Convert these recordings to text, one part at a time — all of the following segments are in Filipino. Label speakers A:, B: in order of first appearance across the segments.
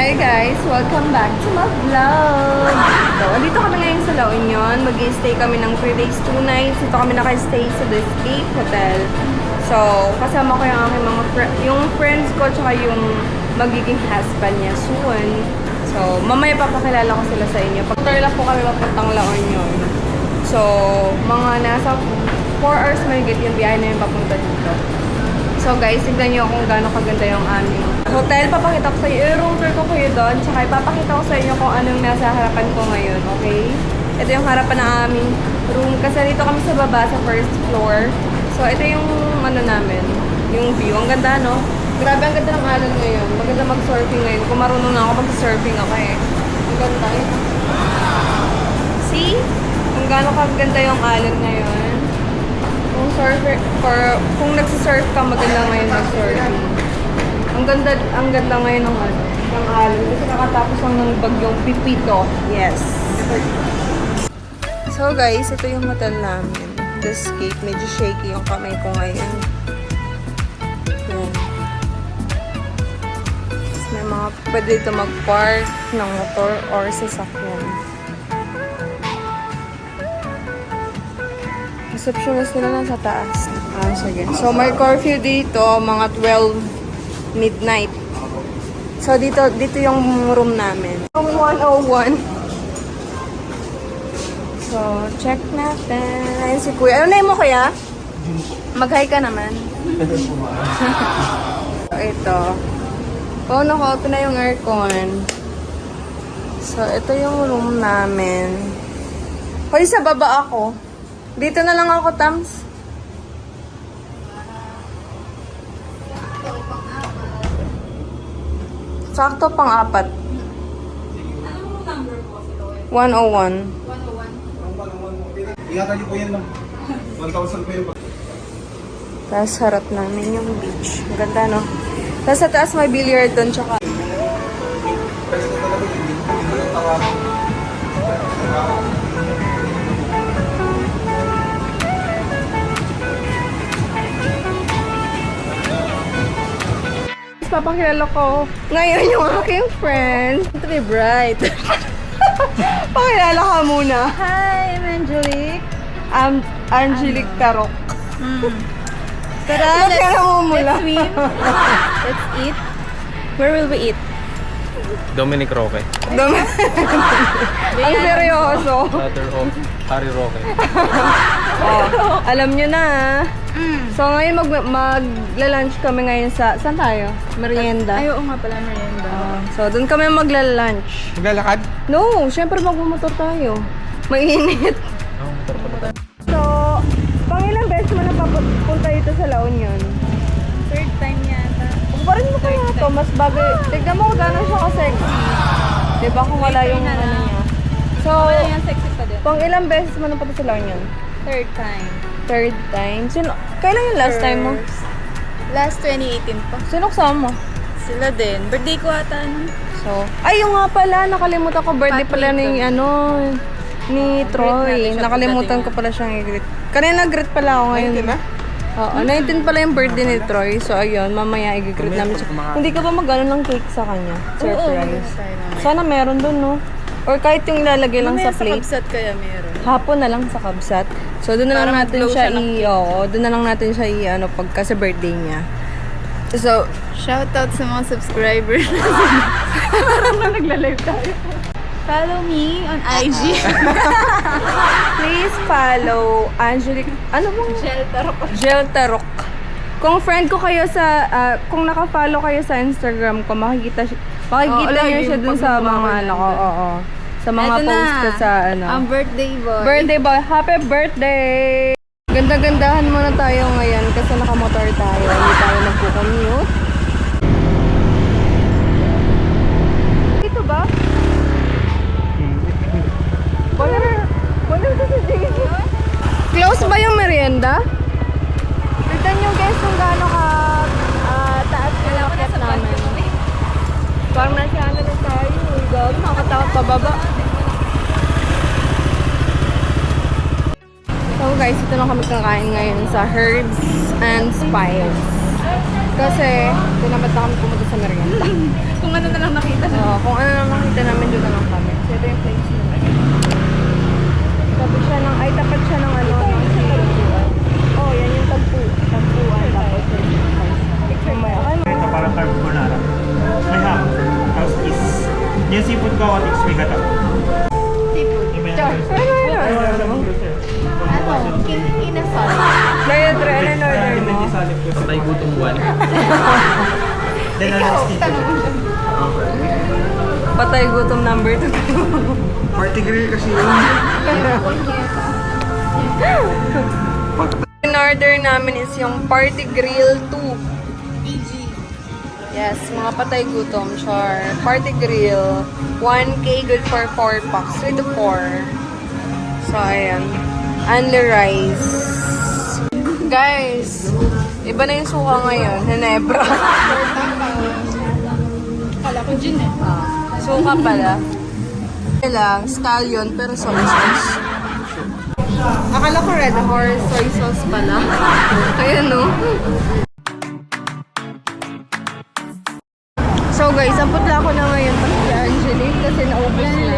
A: Hi guys! Welcome back to my vlog! So, andito kami ngayon sa La Union. Mag-stay kami ng 3 days, 2 nights. Dito kami naka-stay sa The Escape Hotel. So, kasama ko yung aking mga yung friends ko tsaka yung magiging husband niya soon. So, mamaya papakilala ko sila sa inyo. Pag-tour lang po kami papuntang La Union. So, mga nasa 4 hours mahigit yung biyahe na yung papunta dito. So guys, tignan nyo kung gaano kaganda yung aming hotel. Papakita ko sa inyo, i-room tour ko kayo doon. Tsaka ipapakita ko sa inyo kung anong nasa harapan ko ngayon, okay? Ito yung harapan ng aming room. Kasi dito kami sa baba, sa first floor. So ito yung ano namin, yung view. Ang ganda, no? Grabe, ang ganda ng alon ngayon. Maganda mag-surfing ngayon. Kung marunong na ako mag-surfing ako eh. Ang ganda yun. See? Kung gaano kaganda yung alon ngayon. Kung nagsisurf ka, maganda ngayon mag-surfing. Ang ganda ngayon ng ano, ng alon. Kasi nakatapos lang ng bagyong Pipito. Yes. So guys, ito yung hotel namin. The Escape. Medyo shaky yung kamay ko ngayon. Yan. May mga pwede dito mag-park ng motor or sasakyan. Receptionist nila lang sa taas. Ah, sige. So, may curfew dito, mga 12 midnight. So, dito yung room namin. Room 101. So, check natin. Ayun si Kuya. Ano name mo, Kuya? Mag-hi ka naman. So, ito. Oh, naka-open na yung aircon. So, ito yung room namin. Hoy, sa baba ako. Dito na lang ako, Tams. Sakto pang-apat.
B: Anong number po si Loen?
A: 101.
B: 101?
C: Ingatan niyo po yan lang. 1,000 po yun.
A: Tapos harap namin yung beach. Ang ganda, no? Tapos sa taas may billiard doon, tsaka...
C: Pwede ko talaga hindi ko lang tawagan.
A: Papakilala ko ngayon yung aking friend. Very bright. Pakilala ka muna.
B: Hi, I'm Angelique.
A: Angelique Carok.
B: Tara,
A: Ba't ka namumula?
B: let's swim. Let's eat. Where will we eat?
D: Dominic Roque,
A: Ang seryoso.
D: father of Harry Roque.
A: Oh, alam nyo na. So ngayon magla-lunch kami ngayon sa... Saan tayo? Merienda.
B: Ay, oo nga pala, merienda.
A: So doon kami magla-lunch.
D: Maglalakad?
A: No, syempre magmumotor tayo. Mainit.
D: Oo, motor pala.
A: So, pangilang beses mo na papunta dito sa La Union?
B: Third time yata.
A: Kumparin mo kaya ito, mas bagay. Tignan mo kung gano'n siya ka-sexy. Diba kung wala yung
B: na
A: ano
B: lang.
A: niya. So,
B: Wala yung sexy pa din.
A: pang ilang beses mo na punta sa La Union?
B: Third time.
A: Third time? Kailan yung last time mo?
B: Last 2018 pa.
A: Sino kasama mo?
B: Sila din. Birthday ko ata nun.
A: So, ay yung nga pala, nakalimutan ko. Birthday pala ni, ni Troy.
B: natin siya
A: Nakalimutan ko
B: pagdating
A: pala siyang i-greet. Kanina nag-greet pala ako ngayon.
C: na?
A: Oo, 19 pala yung birthday ni Troy. So, ayun, mamaya i-greet namin siya. Hindi ka ba mag-ano ng cake sa kanya? Surprise. Sana meron dun, no? Or kahit yung ilalagay lang sa plate.
B: Sa kabsat kaya meron.
A: Hapon na lang sa kabsat. So, doon na lang
B: Para
A: natin
B: mag-blow
A: siya
B: siya ng
A: doon na lang natin siya pagka sa birthday niya. So,
B: Shoutout sa mga subscribers.
A: parang na nagla-live tayo.
B: Follow me on IG.
A: Please follow Angelique, ano bang? Gel Tarok. Kung friend ko kayo sa, kung naka-follow kayo sa Instagram ko, makikita niyo siya dun sa mga oo. Sa mga
B: Eto
A: post ko
B: na.
A: sa
B: Ang birthday boy.
A: Birthday boy, happy birthday! Ganda-gandahan muna tayo ngayon kasi nakamotor tayo. Hindi tayo nagko-commute. Ito ba? Wala sa JC. Close ba yung merienda? Tignan nyo guys kung gaano ka taas yung lakit namin. Parang nasa ano na tayo. Gawin, makakatakot pababa. So guys, ito na kami kakain ngayon sa Herbs and Spice. Kasi, tinamad na kami pumunta sa merienda.
B: Kung ano na lang nakita na.
A: Oo, kung ano lang makita namin, doon na lang kami. So, ito yung place namin. Tapat siya ng ano, ng tagpuan. Oh, yan yung tagpuan. Tapos, picture mo yan.
E: Ito para carbonara. May ham. Tapos is, yung seafood ko, is may gata.
B: Seafood.
A: Char.
B: Ano? Kinasal.
A: Diet Ren, ano order mo?
D: Patay gutom 1.
E: Then, ano,
B: Tanong mo siya.
A: Patay gutom number 2.
C: Party grill kasi yun.
A: In-order namin is yung Party Grill 2. Yes, mga patay gutom, sure. Party Grill. 1K, good for 4 packs. 3 to 4. So, ayan. Only rice. Guys, iba na yung suka ngayon. Hinebra.
B: Kala ko gin eh.
A: Suka pala. Lang, stallion, pero soy sauce. Akala ko red horse, soy sauce pala. Ayan, no? So guys, ang putla ko na ngayon pag si Angelique kasi naubos na.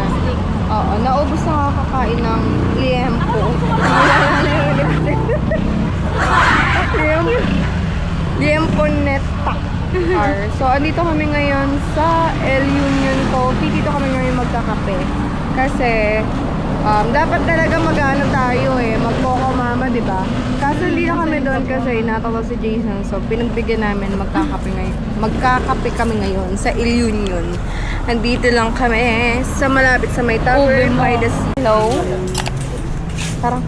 A: Oo, naubos na kakakain ng liempo. Wala na yung lipstick. Liempo neta. So, andito kami ngayon sa El Union Coffee. Dito kami ngayon magkakape. Kasi, dapat talaga mag-ano tayo eh. Mag-coco mama, di ba? Kaso hindi na kami doon kasi natalo si Jason. So, pinagbigyan namin magkakape ngayon. Magkakape kami ngayon sa El Union. Andito lang kami sa malapit sa may tavern by the sea. Hello? Tara.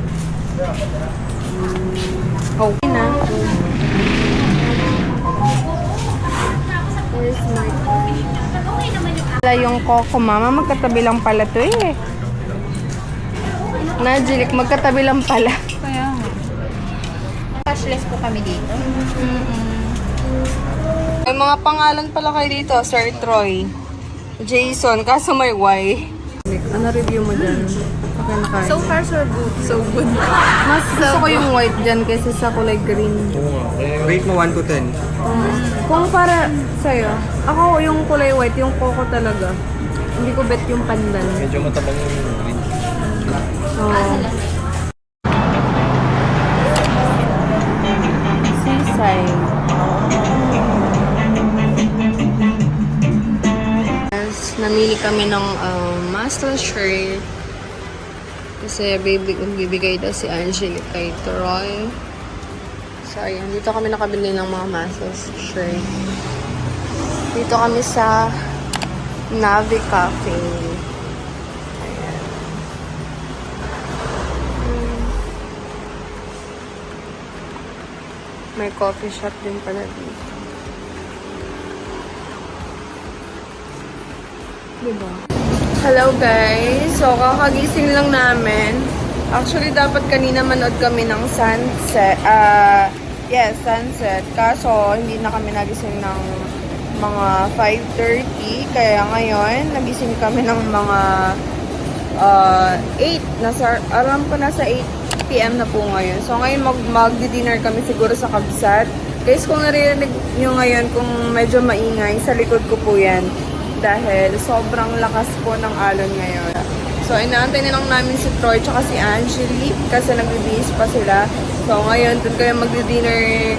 A: Okay na. Where's my coffee? Wala yung Coco Mama. Magkatabi lang pala to eh. Najilik, magkatabi lang pala.
B: Kaya nga. Cashless po kami dito.
A: May mga pangalan pala kayo dito. Sir Troy. Jason. Kaso may Y. Ano review mo dyan? Okay na kayo.
B: So far, so good. So good.
A: Mas gusto ko yung white dyan kaysa sa kulay green.
C: Rate mo 1 to 10.
A: Kung para sa'yo, ako yung kulay white, yung coco talaga. Hindi ko bet yung pandan.
D: Medyo matabang yung green.
A: Oo. Seaside. Yes, namili kami ng muscle shirt. Kasi bibigay daw si Angelique kay Troy. So, ayun. Dito kami nakabili ng mga muscle shirt. Dito kami sa Navi Cafe. Ayan. May coffee shop din pala dito. Diba? Hello guys! So, kakagising lang namin. Actually, dapat kanina manood kami ng sunset. Sunset. Kaso, hindi na kami nagising ng mga 5:30. Kaya ngayon, nagising kami ng mga 8. Alam ko nasa 8 PM na po ngayon. So, ngayon mag-dinner kami siguro sa Kabsat. Guys, kung naririnig nyo ngayon kung medyo maingay, sa likod ko po yan. Dahil sobrang lakas po ng alon ngayon. So, inaantay na lang namin si Troy tsaka si Angelique kasi nagbibihis pa sila. So, ngayon, doon kayo magdi-dinner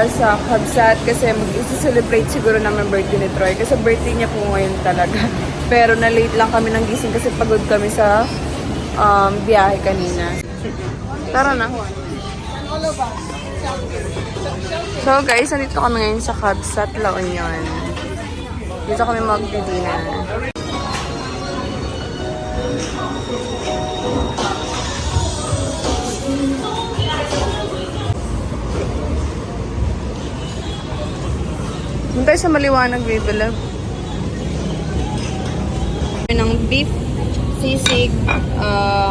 A: sa Kabsat kasi mag-celebrate siguro namin birthday ni Troy. Kasi birthday niya po ngayon talaga. Pero na-late lang kami ng gising kasi pagod kami sa biyahe kanina. Tara na. So, guys, nandito kami ngayon sa Kabsat, La Union. Dito kami mag-dinner. Doon tayo sa maliwanag, baby love. Ng beef sisig,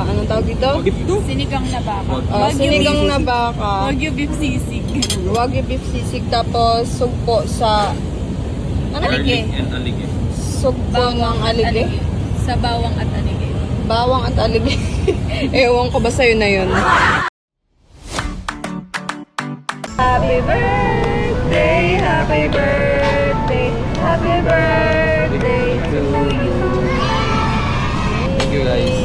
A: anong tawag dito?
B: Sinigang na baka.
A: Sinigang na baka.
B: Wagyu beef sisig.
A: Wagyu beef sisig, tapos sugpo sa
B: Alige.
A: sugpo ng alige.
B: Sa bawang at alige.
A: Bawang at alige. Ewan ko ba sa'yo na yun? Happy birthday Happy birthday, happy birthday to you.
D: Thank you guys.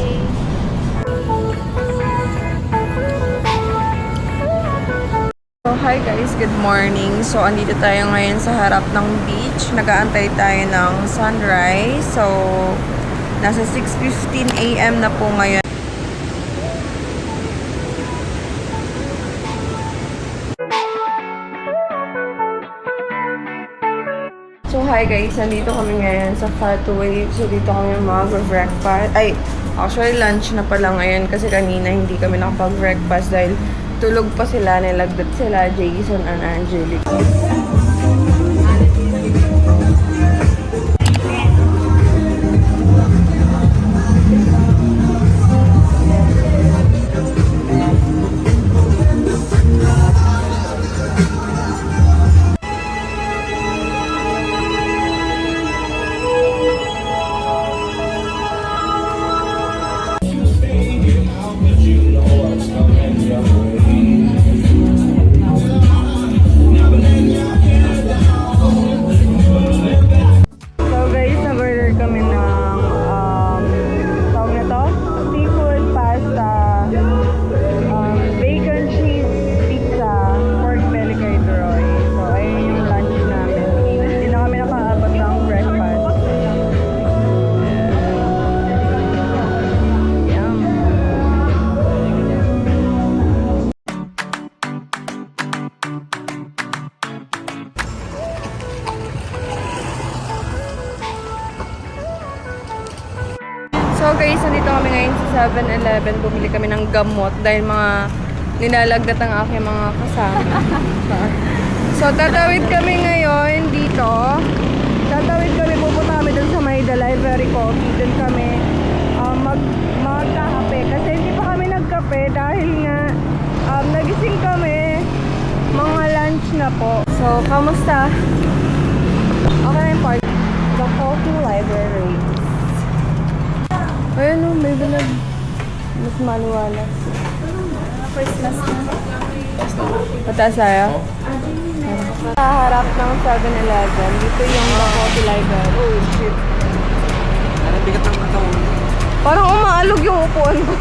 A: So, hi guys, good morning. So, andito tayo ngayon sa harap ng beach. Nag-aantay tayo ng sunrise. So, nasa 6:15 AM na po ngayon. So, hi guys, nandito kami ngayon sa Fatway. So, dito kami mag-breakfast. Ay, actually lunch na pala ngayon kasi kanina hindi kami nakapag-breakfast dahil tulog pa sila, nilagdat sila, Jason and Angelique. So guys, nag-order kami ng tawag na to? Seafood pasta, bacon cheese pizza, pork belly kay Troy. So ayun yung lunch namin. Hindi na kami nakaabot ng breakfast. Yum. So guys, nandito kami ngayon sa 7-Eleven. Bumili kami ng gamot dahil mga nilalagdat ang aking mga kasama. So tatawid kami ngayon dito. Tatawid kami, pupunta kami dun sa may The Library Coffee. Dun kami magkakape. Kasi hindi pa kami nagkape dahil nga nagising kami. Mga lunch na po. So, kamusta? Okay na yung part. The Coffee Library. Ayun o, may balag. Mas maluwalas. First class na. Pataas tayo? Sa harap ng 7-Eleven, dito yung The Coffee Library. Oh, shit.
C: Ang bigat ng katawan.
A: Parang umaalog yung upuan ko.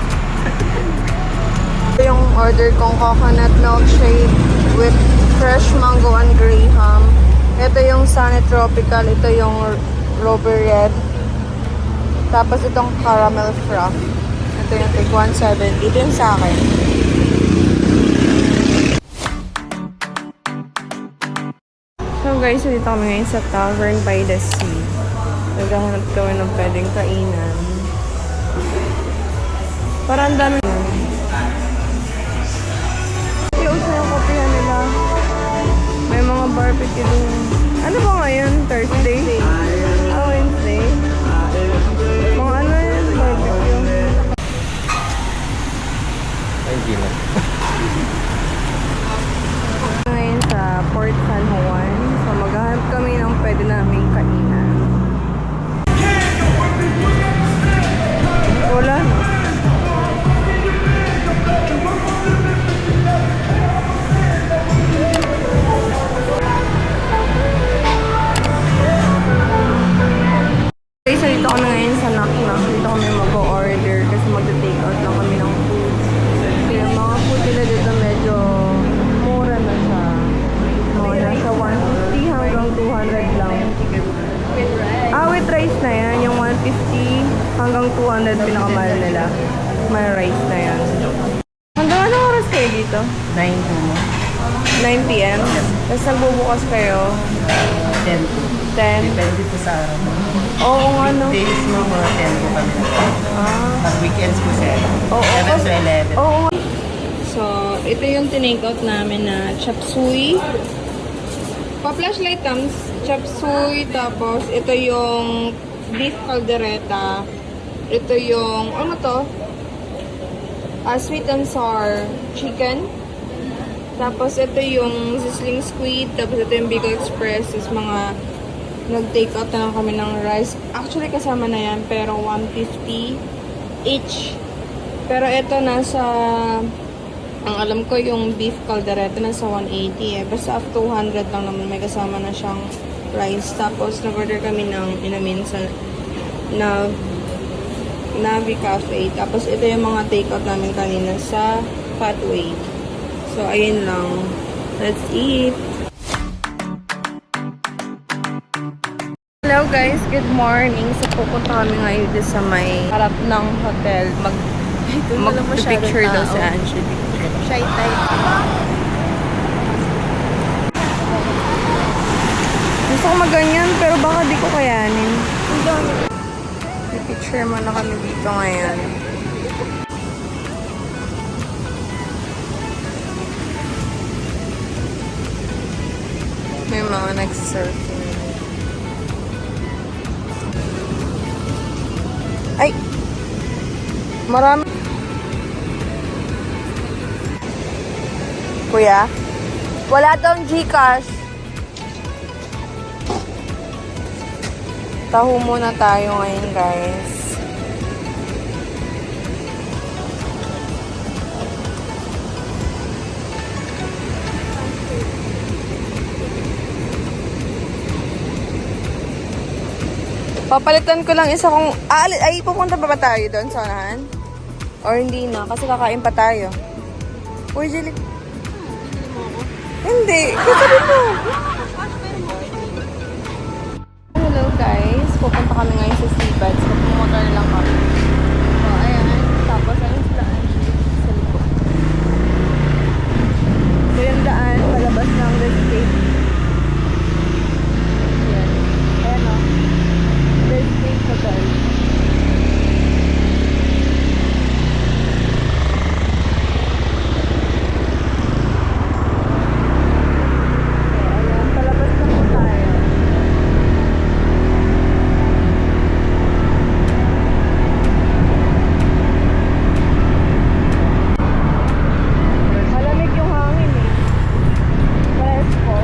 A: Ito yung order kong coconut milkshake with fresh mango and graham. Ito yung Sunny Tropical. Ito yung Robert Red. Tapos itong caramel frap. Ito yung take 170. Ito yung sa akin. So guys, dito kami ngayon sa Tavern by the Sea. Naghahanap kami ng pwedeng kainan. Parang dami. Close na yung kapihan nila. May mga barbecue din. Ano ba ngayon? Thursday? Ah, Wednesday? Mga ano yun? Barbecue.
D: Ay, hindi na.
A: Ngayon sa Port San Juan. So maghahanap kami ng pwede naming kainan. Wala. Okay, so dito kami ngayon sa Knock Knock. Dito kami mag-order kasi mag-take out lang kami ng food. Kaya mga food nila dito medyo mura na siya. Mga nasa 150 hanggang 200 lang.
B: With rice.
A: Ah, with rice na yan. Yung 150 hanggang 200 pinakamahal nila. May rice na yan. Hanggang anong oras kayo dito? 9 p.m. Tapos nagbubukas kayo? 10.
F: Depende po sa araw.
A: Oo nga no.
F: Days mo, mga 10 po kami.
A: Ah.
F: Pag weekends po 7.
A: Oo,
F: 7 to 11.
A: Oo. So, ito yung tinake-out namin na chop suey. Pa-flashlight comes chop suey. Tapos, ito yung beef caldereta. Ito yung, ano to? Sweet and sour chicken. Tapos, ito yung sizzling squid. Tapos, ito yung Bicol Express. Tapos, mga nag-take out na lang kami ng rice. Actually, kasama na yan. Pero, 150 each. Pero, ito nasa Ang alam ko yung beef caldereta na sa 180 eh. Basta up 200 lang naman. May kasama na siyang rice. Tapos nag-order kami ng inamin sa Navi Cafe. Tapos ito yung mga takeout namin kanina sa Fatway. So ayun lang. Let's eat! Hello guys, good morning. So pupunta kami ngayon dito sa may harap ng hotel. Mag-picture daw si Angelique.
B: Shy type.
A: Gusto ko maganyan pero baka di ko kayanin. Picture mo na kami dito ngayon. May mga nag-surfing. Ay! Marami. Kuya? Wala daw Gcash. Taho muna tayo ngayon, guys. Papalitan ko lang isa kong... Ay, pupunta pa ba tayo doon sa unahan? Or hindi na? Kasi kakain pa tayo. Uy, Jilik. Hindi. Kasabi mo. Hello guys. Pupunta kami ngayon sa Seabads. Magpumotor lang kami. So, ayan. Tapos, ayun sila sa likod. So, yung daan, palabas ng Westgate. Ayan. Ayan o. Westgate Hotel. Malamig yung hangin eh. Fresco.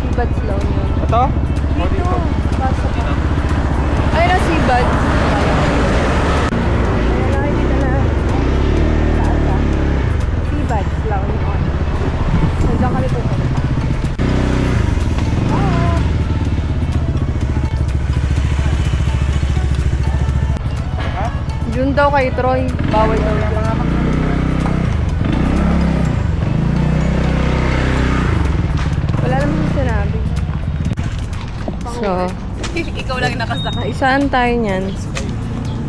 A: Seabads lang yun.
E: Ito?
A: Dito. Pasok ko. Ay, na Seabads. Ayan, nakikita na. Taas ah. Seabads lang yun. So, dyan kami pupunta. Ah. June daw kay Troy. Bawal daw yan. Wala naman sinabi. So,
B: Ikaw lang nakasakay.
A: saan tayo niyan?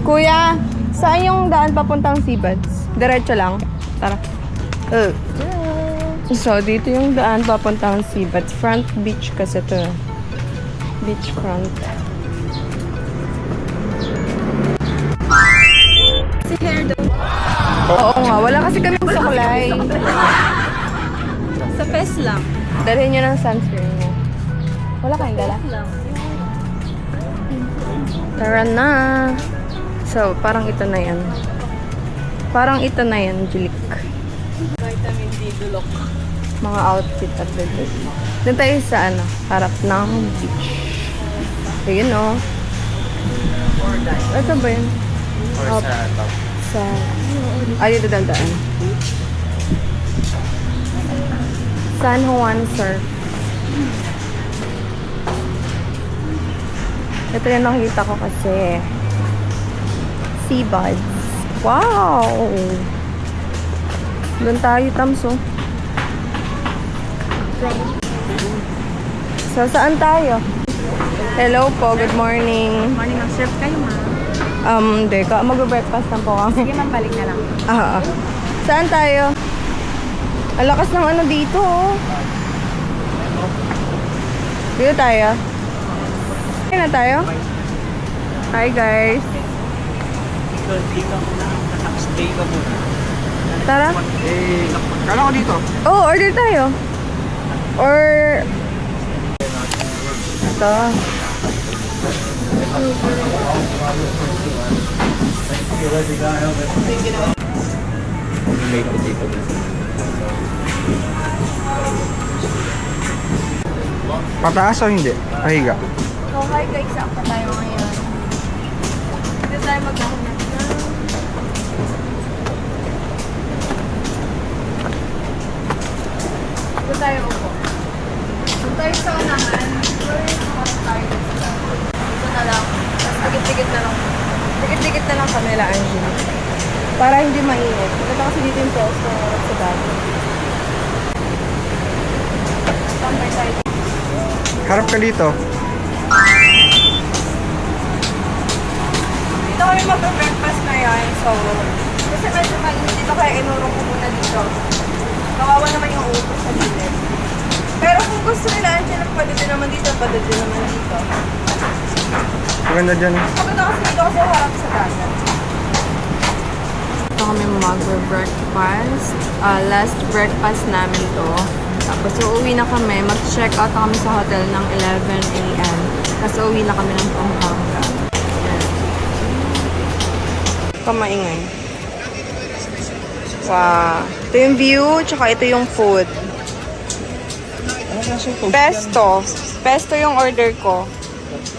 A: Kuya, saan yung daan papuntang Seabads? Diretso lang. Tara. So, dito yung daan papuntang Seabads. Front beach kasi to. Beach front.
B: Si hair daw.
A: Oo nga, wala kasi kaming suklay.
B: Sa fest lang.
A: Dalhin nyo ng sunscreen nyo. Wala kayong dala?
B: Lang.
A: Tara na. So, parang ito na yan. Parang ito na yan, Jilik.
B: Vitamin D dulok.
A: Mga outfit at dito. Doon tayo sa ano, harap ng beach. Ayun o. Ito ba yun?
D: Or sa top.
A: Sa... dito dandaan. San Juan Surf. Ito yung nakikita ko kasi. Seabuds. Wow! Doon tayo, Tamso. So, saan tayo? Hello po, good morning.
B: Morning, mag-surf kayo, ma.
A: Hindi. Mag-breakfast lang po kami.
B: Sige, balik na lang.
A: Saan tayo? Ang lakas ng ano dito, oh. Dito tayo. Kaya na tayo? Hi, guys.
E: Dito na. Stay ka muna.
A: Tara.
E: Kala ko dito.
A: Oh, order tayo. Or... Ito.
D: May potato din.
E: Pataas o hindi? Pahiga.
A: So, hi guys. Saan pa tayo ngayon? Dito tayo magkakanak na. Ito tayo upo. Doon tayo sa unahan. Dito na lang. Tapos dikit-dikit na lang. Dikit-dikit na lang kami la Angela. Para hindi mainit. Ito kasi dito yung pwesto sa bago. Tambay tayo.
C: Harap ka dito.
A: Dito kami mag-breakfast ngayon. So, kasi medyo mainit dito kaya inurong ko muna dito. Kawawa naman yung upo sa gilid. Pero kung gusto nila, Angela, pwede din naman dito, pwede din naman dito.
C: Maganda dyan.
A: Maganda kasi dito kasi harap sa dagat. Ito kami mag-breakfast. Last breakfast namin to. Tapos uuwi na kami. Mag-check out na kami sa hotel ng 11 a.m. Tapos uuwi na kami ng Pampanga. Kamaingay. Wow. Ito yung view, tsaka ito yung food. Pesto. Pesto yung order ko.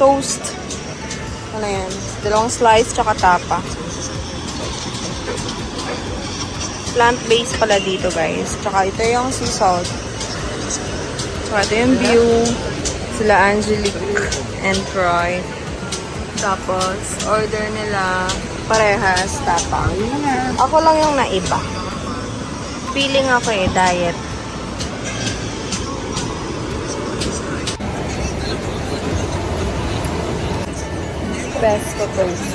A: Toast. Ano yan? Dalawang slice, tsaka tapa. Plant-based pala dito, guys. Tsaka ito yung sea salt. Tsaka ito yung view. Sila Angelique and Troy. Tapos, order nila parehas tapa. Ako lang yung naiba. Feeling ako diet. Pesto toast.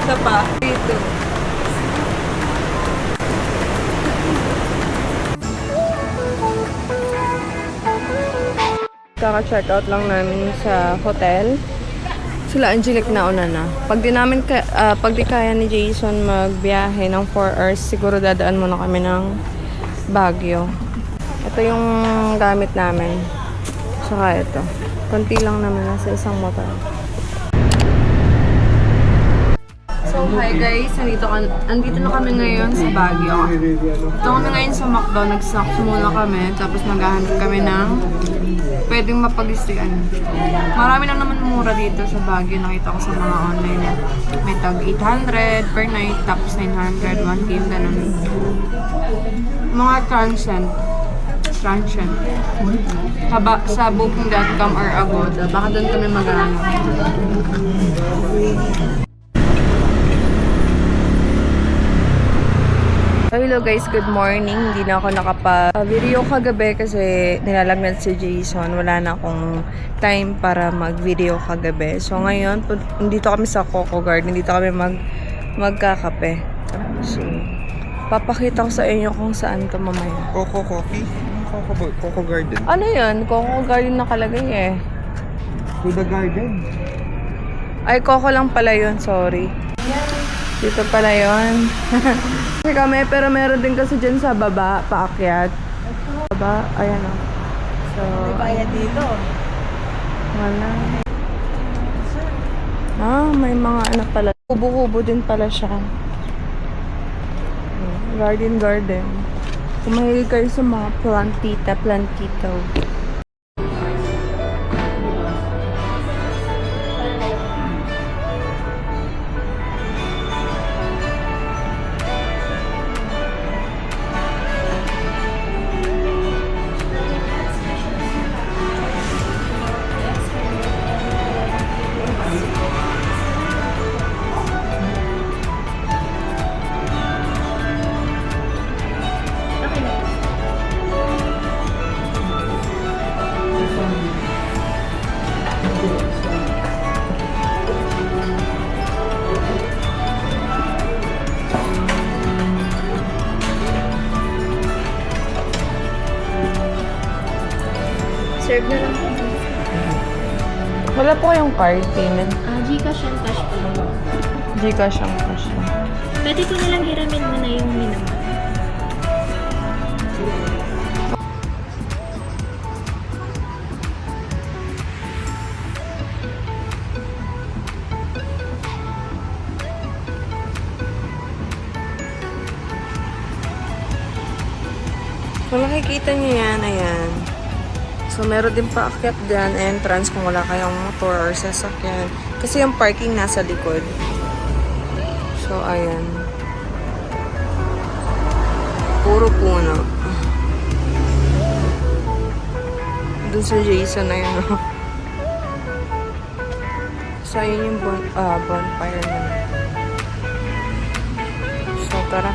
A: Ito pa. Dito. Kaka-check out lang namin sa hotel. Sila Angelique na una na. Pag di kaya ni Jason magbiyahe ng 4 hours, siguro dadaan muna kami ng Baguio. Ito yung gamit namin. Saka ito. Konti lang naman nasa isang motor. So, hi guys. Andito na kami ngayon sa Baguio. Ito kami ngayon sa McDo. Nag-snacks muna kami. Tapos maghahanap kami ng pwedeng mapag-stayan. Marami lang naman mura dito sa Baguio. Nakita ko sa mga online. May tag 800 per night. Tapos 900, 1K, ganun. Mga transient. Sa booking.com or Agoda. Baka doon kami maghahanap. Hello guys, good morning. Hindi na ako nakapag-video kagabi kasi nilalagnat si Jason. Wala na akong time para mag-video kagabi. So ngayon, dito kami sa Coco Garden. Dito kami magkakape. So, papakita ko sa inyo kung saan to mamaya.
C: Coco Coffee? Coco Garden.
A: Ano yun? Coco Garden nakalagay eh.
C: To the garden.
A: Ay, Coco lang pala yun. Sorry. Dito pala yun. Kasi kami, pero meron din kasi dyan sa baba, paakyat. Baba, ayan o. So, may bayad dito. Wala. May mga anak pala. Kubo-kubo din pala siya. Garden. Kung mahilig kayo sa mga plantito. Serve na lang. Wala po kayong card payment.
B: Gcash and cash po.
A: Gcash ang cash lang.
B: Pwede ko nalang hiramin mo na yung minimum.
A: Kung nakikita niyo yan, ayan. So, meron din paakyat dyan, entrance kung wala kayong motor or sasakyan. Kasi yung parking nasa likod. So, ayan. Puro puno. Doon sa Jason na yun, no? So, ayun yung bonfire na. So, tara.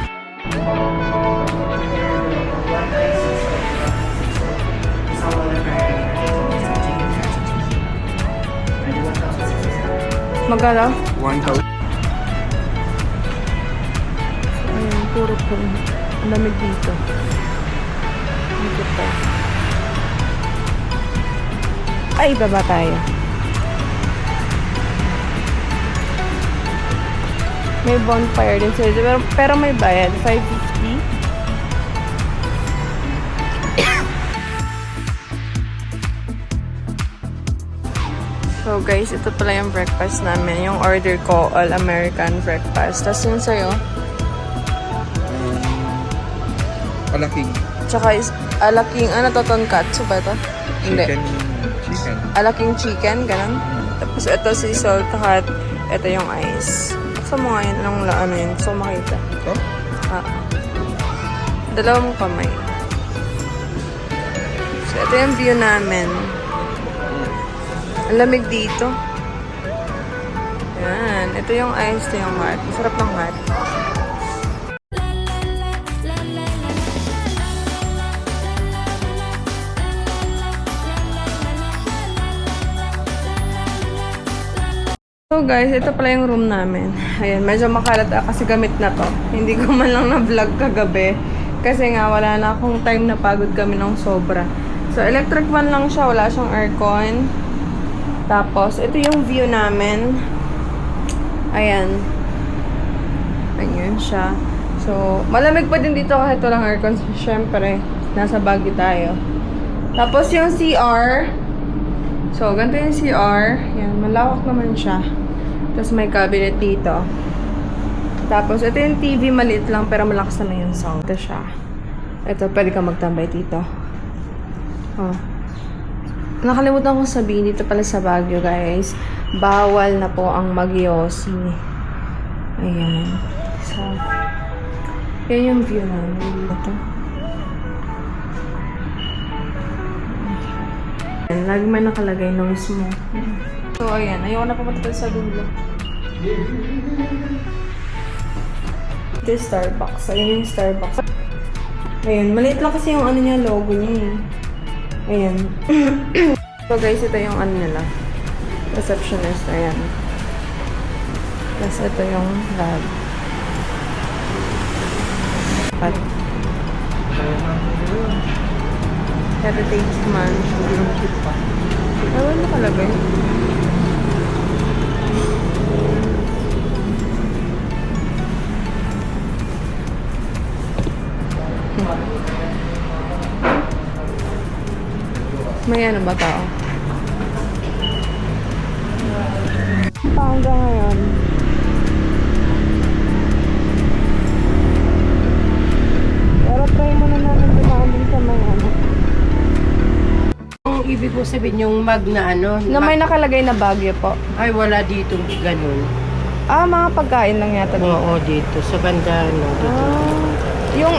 A: Magkano?
C: 1,000.
A: Ayan, puro puno. Ang lamig dito. Dito pa. Ay, baba tayo. May bonfire din sila. Pero may bayad. 550. So guys, ito pala yung breakfast namin. Yung order ko, all American breakfast. Tapos yun sa'yo.
C: Palaking.
A: Tsaka is alaking, ano to, tonkatsu ba ito? Hindi.
C: Chicken.
A: Alaking chicken, ganun. Tapos ito si salt hot. Ito yung ice. Buksan mo nga yun, ano yun. Gusto ko makita.
C: Ito?
A: Dalawang kamay. So ito yung view namin. Ang lamig dito. Yan. Ito yung ice, ito yung hot. Masarap ng hot. So guys, ito pala yung room namin. Ayan, medyo makalat kasi gamit na to. Hindi ko man lang na-vlog kagabi. Kasi nga, wala na akong time na pagod kami ng sobra. So, electric fan lang siya. Wala siyang aircon. Tapos, ito yung view namin. Ayan. Ayan siya. So, malamig pa din dito kahit walang aircon. Siyempre, nasa Baguio tayo. Tapos, yung CR. So, ganito yung CR. Yan, malawak naman siya. Tapos, may cabinet dito. Tapos, ito yung TV. Maliit lang, pero malakas naman yung sound. Ito siya. Ito, pwede ka magtambay dito. Oh. Nakalimutan kong sabihin dito pala sa Baguio, guys. Bawal na po ang magyosi. Ayan. So, yan yung view namin. Ito. Ayan, lagi may nakalagay noise mo. So, ayan. Ayoko na pumunta sa dulo. Ito yung Starbucks. Ayan yung Starbucks. Ayan. Maliit lang kasi yung ano niya, logo niya eh. Ayan. So guys, ito yung ano nila. Receptionist. Ayan. Tapos ito yung lab. At heritage mansion. Ewan na kalagay. May ano ba tao? Hanggang ngayon. Pero try mo na namin dumaan din sa may ano.
F: Ang ibig ko sabihin yung mag na ano,
A: Na may nakalagay na Baguio po.
F: ay wala dito ganun.
A: Ah, mga pagkain lang yata dito.
F: Oo, dito. Sa banda, no, dito.
A: Yung,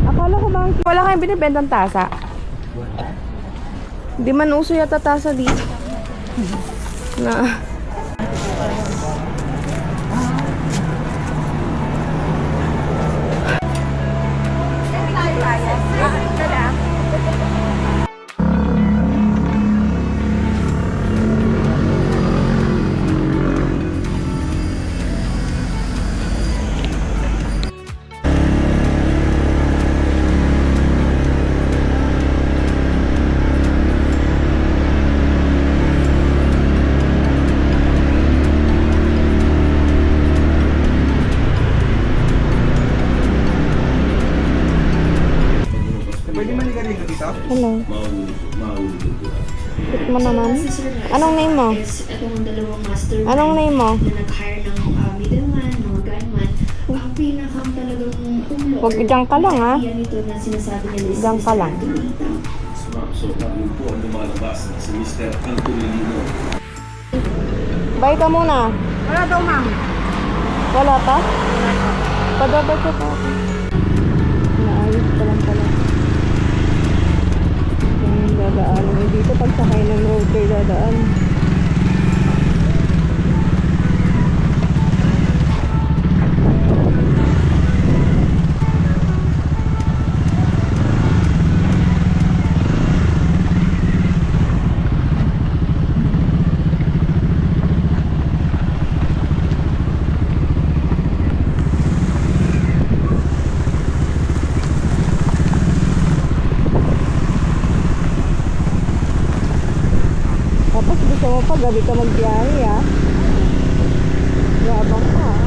A: Akala ko bang wala kayong binibentang tasa? Hindi man uso yata tasa dito. Na.
C: Pwede manigaling ka dito?
A: Hello. Pick mo naman. Anong name mo?
G: Itong dalawang mastermind
A: Anong name mo?
G: na nag-hire ng middleman, mga gunman, ang pinakang talagang umlo
A: Huwag dyan ka lang, ha?
G: Yan ito na sinasabi niya na
A: Diyan ka lang.
C: So, yun po ang lumalabas na si Mr. Anthony Lino.
A: Bye ka muna.
B: Wala daw, ma'am.
A: Wala pa? Padabay ko pa ako. Naayos pa lang pala. Yung dadaan. Dito pagsakay ng roadway dadaan. Tapos gusto mo pa gabi ka magbiyahe, ha? Yabang ka, ha?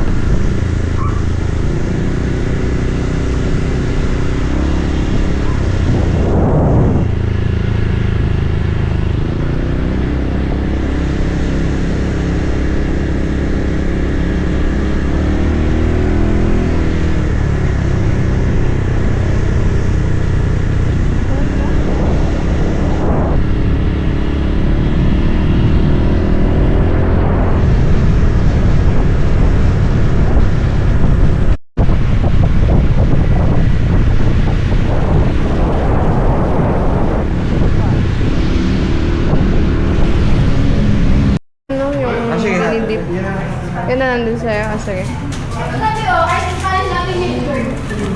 A: Ano yung dinidip? Yun na nandun sa'yo. Ah, sige.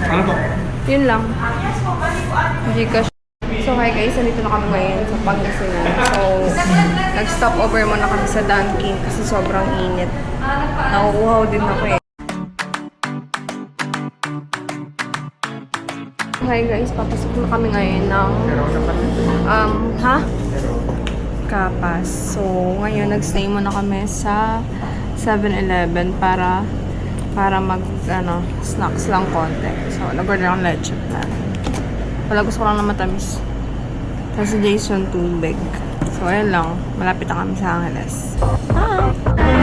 E: Ano to?
A: Yun lang. Gcash. So, hi guys. Nandito na kami ngayon sa Pangasinan. So, nag-stop over muna kami sa Dunkin kasi sobrang init. Nauuhaw din ako eh. Hi guys. Papasok na kami ngayon ng... Kapas. So, ngayon nag-stay muna kami sa 7-Eleven para snacks lang konti. So, nag-order akong leche plan. Wala, gusto ko lang na matamis. Tapos si Jason tubig. So, ayun lang. Malapit na kami sa Angeles. Hi!